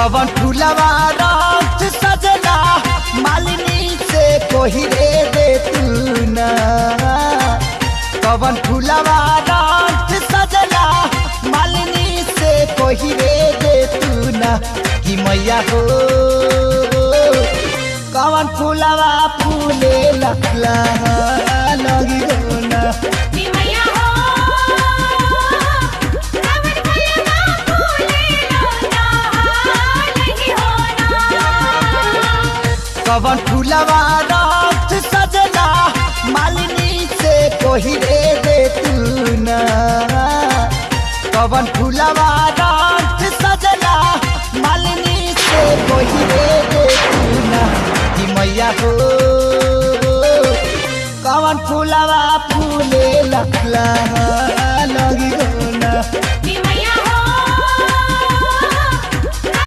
कवन फूलवा रात सजना मालिनी से कोही रे दे तू ना। कवन फूलवा रात सजना मालिनी से कोही रे दे तू ना। कि मैया हो कवन फूलवा फूले लखला लगी हो ना। कवन फूलवा रात सजना मालिनी से कोही रे दे तू ना। कवन फूलवा रात सजना मालिनी से कोही रे दे तू ना। कि मैया हो कवन फूलवा फूले लखला